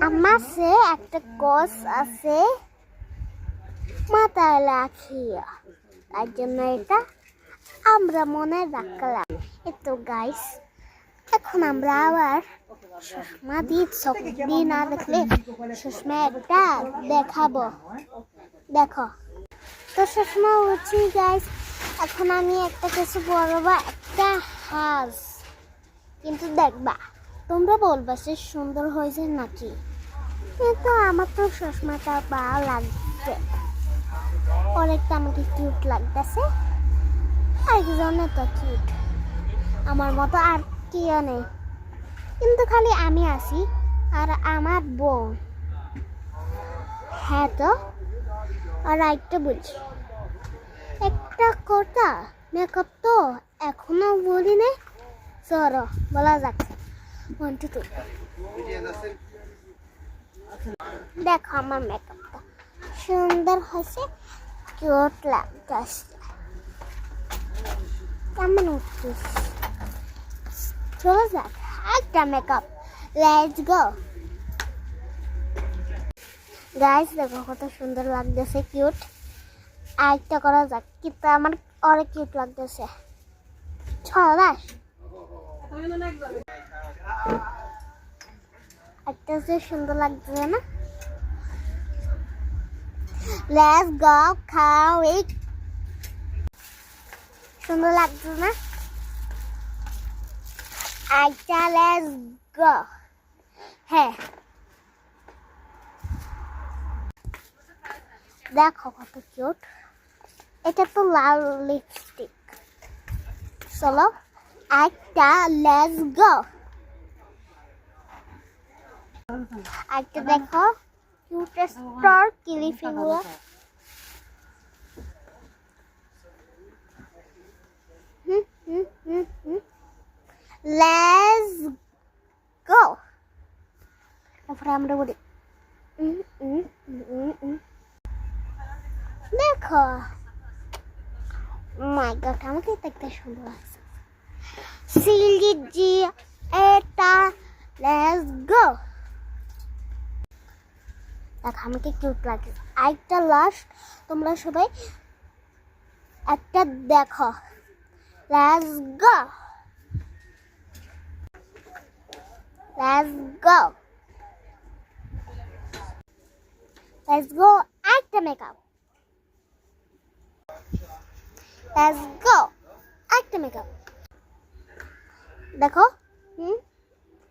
আমার সে একটা কস আছে মাথায় রাখিয়া, তার জন্য এটা আমরা মনে রাখলাম। এতো গাইস, এখন আমরা আবার সুষমা দিয়ে ছবি না দেখলে সুষমা একটা দেখাবো। দেখো তো সুষমা হচ্ছে গাইস, এখন আমি একটা কিছু বলবো, একটা হাঁস, কিন্তু দেখবা তোমরা বলবা সে সুন্দর হয়েছে নাকি, কিন্তু আমার তো সুষমাটা ভালো লাগছে, অনেকটা আমাকে কিউট লাগতেছে। একজনে তো কিউট, আমার মতো আর কেউ নেই, কিন্তু খালি আমি আছি আর আমার বোন। হ্যাঁ তো, আর একটা বুঝি একটা কথা, মেকআপ তো এখনো বলি নে, চলো বলা যাক। 1 2 3। দেখো আমার মেকআপটা সুন্দর হয়েছে, কিউট লাগতেছে। কেমন উঠছিস? চলো যাক একটা মেকআপ, লেটস গো গাইস। দেখো কত সুন্দর লাগতেছে, কিউট। আরেকটা করা যাক, কিন্তু আমার অনেক কিউট লাগতেছে। ছড়াস একটা যে সুন্দর লাগতেছে না, লেটস গো খাও। এই সুন্দর লাগতেছে না, আচ্ছা লেটস গো। হ্যাঁ দেখো কত কিউট, এটা তো লাল লিপস্টিক। চলো একটা লেটস গো। একটা দেখো কিউটেস্ট কিলিফিগুলো, লেটস গো। তারপরে আমরা বলি দেখো, মাই গড আমাকে দেখতে সুন্দর লাগছে। সিলিজি এটা লেটস গো। দেখো আমাকে কিউট লাগে। আরেকটা লাস্ট, তোমরা সবাই একটা দেখো, let's go let's go let's go. একটা মেকআপ, লেটস গো একটা মেকআপ। দেখো